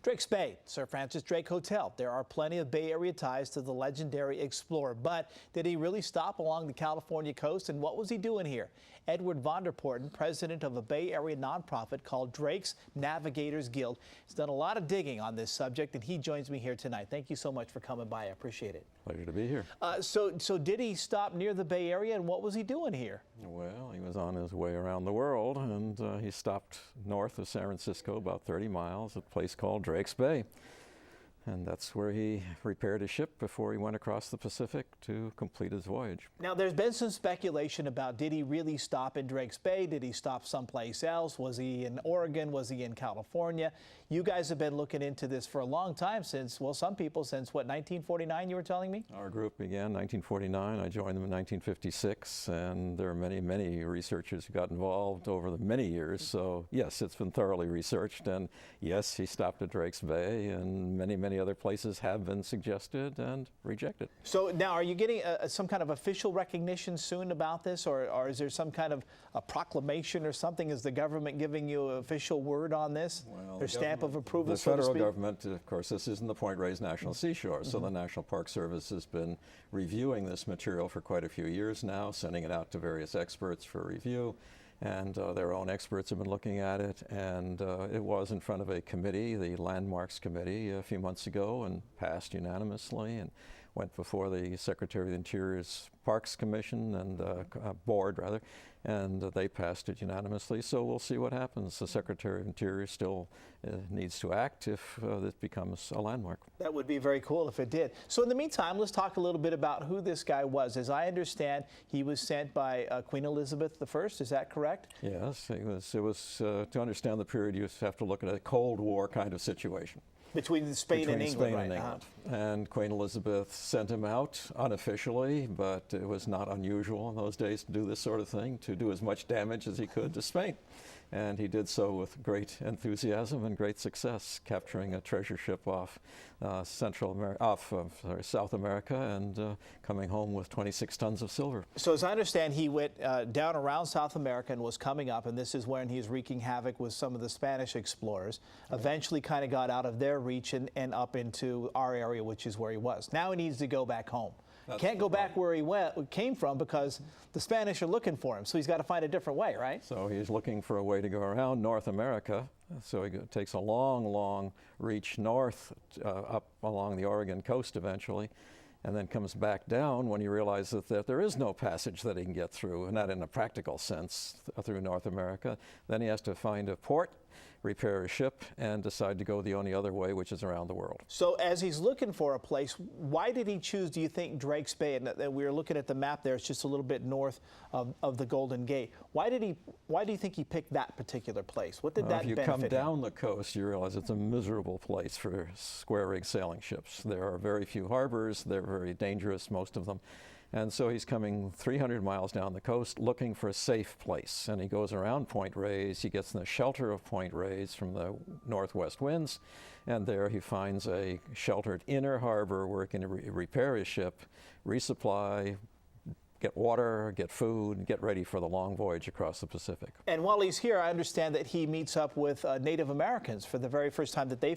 Drake's Bay, Sir Francis Drake Hotel. There are plenty of Bay Area ties to the legendary explorer, but did he really stop along the California coast, and what was he doing here? Edward Vonderpoorten, president of a Bay Area nonprofit called Drake's Navigators Guild, has done a lot of digging on this subject, and he joins me here tonight. Thank you so much for coming by. I appreciate it. Pleasure to be here. So did he stop near the Bay Area, and what was he doing here? Well, he was on his way around the world, and he stopped north of San Francisco, about 30 miles, at a place called Drake's Bay. And that's where he repaired his ship before he went across the Pacific to complete his voyage. Now, there's been some speculation about, did he really stop in Drake's Bay? Did he stop someplace else? Was he in Oregon? Was he in California? You guys have been looking into this for a long time, since, well, some people since, what, 1949, you were telling me? Our group began in 1949. I joined them in 1956, and there are many, many researchers who got involved over the many years. So, yes, it's been thoroughly researched, and yes, he stopped at Drake's Bay, and many other places have been suggested and rejected. So now, are you getting some kind of official recognition soon about this, or is there some kind of a proclamation or something? Is the government giving you an official word on this? Well, their stamp of approval, the federal government, of course, this isn't the Point Reyes National Seashore, so the National Park Service has been reviewing this material for quite a few years now, sending it out to various experts for review. And their own experts have been looking at it, and it was in front of a committee, the Landmarks Committee, a few months ago, and passed unanimously, and went before the Secretary of the Interior's Parks Commission and Board, rather, and they passed it unanimously. So we'll see what happens. The Secretary of Interior still needs to act if this becomes a landmark. That would be very cool if it did. So in the meantime, let's talk a little bit about who this guy was. As I understand, he was sent by Queen Elizabeth I. Is that correct? Yes, it was to understand the period, you have to look at a Cold War kind of situation. Between Spain and England, right? And Queen Elizabeth sent him out unofficially, but it was not unusual in those days to do this sort of thing, to do as much damage as he could to Spain. And he did so with great enthusiasm and great success, capturing a treasure ship off South America and coming home with 26 tons of silver. So as I understand, he went down around South America and was coming up, and this is when he was wreaking havoc with some of the Spanish explorers. Eventually kind of got out of their reach and up into our area, which is where he was. Now he needs to go back home. Can't go back where he came from because the Spanish are looking for him, so he's got to find a different way, right? So he's looking for a way to go around North America. So he takes a long, long reach north up along the Oregon coast eventually, and then comes back down when he realizes that there is no passage that he can get through, not in a practical sense, through North America. Then he has to find a port, repair a ship, and decide to go the only other way, which is around the world. So as he's looking for a place, why did he choose, do you think, Drake's Bay? And we were looking at the map there, it's just a little bit north of the Golden Gate. Why do you think he picked that particular place? What did that benefit him? If you come down the coast, you realize it's a miserable place for square rig sailing ships. There are very few harbors, they're very dangerous, most of them. And so he's coming 300 miles down the coast looking for a safe place. And he goes around Point Reyes, he gets in the shelter of Point Reyes from the northwest winds, and there he finds a sheltered inner harbor where he can repair his ship, resupply, get water, get food, get ready for the long voyage across the Pacific. And while he's here, I understand that he meets up with Native Americans for the very first time that they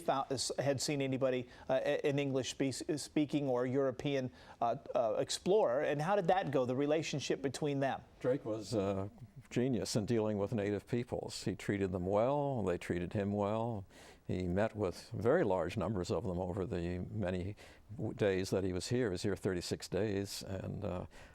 had seen anybody, an English speaking or European explorer. And how did that go, the relationship between them? Drake was a genius in dealing with native peoples. He treated them well, they treated him well. He met with very large numbers of them over the many days that he was here. He was here 36 days, and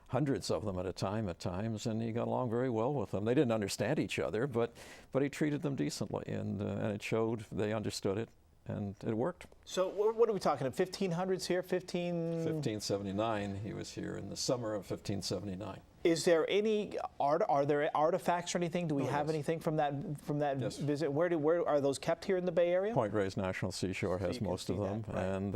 hundreds of them at a time at times, and he got along very well with them. They didn't understand each other, but he treated them decently, and it showed they understood it, and it worked. So what are we talking about, 1500s here, 1579, he was here in the summer of 1579. Is there any are there artifacts or anything? Do we have anything from that Yes. visit? Where are those kept here in the Bay Area? Point Reyes National Seashore has most of them, right. And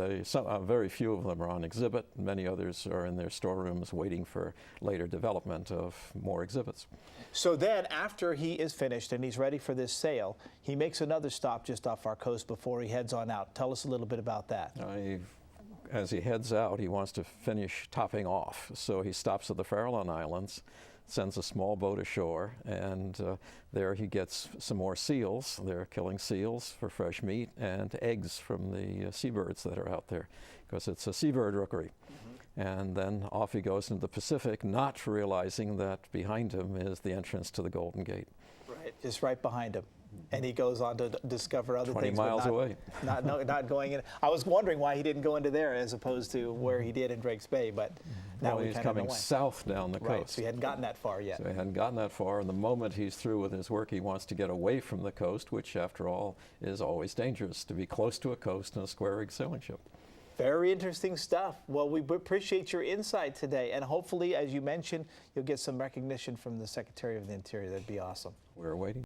very few of them are on exhibit. Many others are in their storerooms waiting for later development of more exhibits. So then, after he is finished and he's ready for this sail, he makes another stop just off our coast before he heads on out. Tell us a little bit about that. As he heads out, he wants to finish topping off. So he stops at the Farallon Islands, sends a small boat ashore, and there he gets some more seals. They're killing seals for fresh meat and eggs from the seabirds that are out there, because it's a seabird rookery. And then off he goes into the Pacific, not realizing that behind him is the entrance to the Golden Gate. Right, just right behind him. And he goes on to discover other 20 things. miles away. Not going in. I was wondering why he didn't go into there as opposed to where he did in Drake's Bay, but now well, he's coming south down the right, coast. so he hadn't gotten that far yet. So he hadn't gotten that far, and the moment he's through with his work, he wants to get away from the coast, which, after all, is always dangerous, to be close to a coast in a square-rigged sailing ship. Very interesting stuff. Well, we appreciate your insight today, and hopefully, as you mentioned, you'll get some recognition from the Secretary of the Interior. That'd be awesome. We're waiting.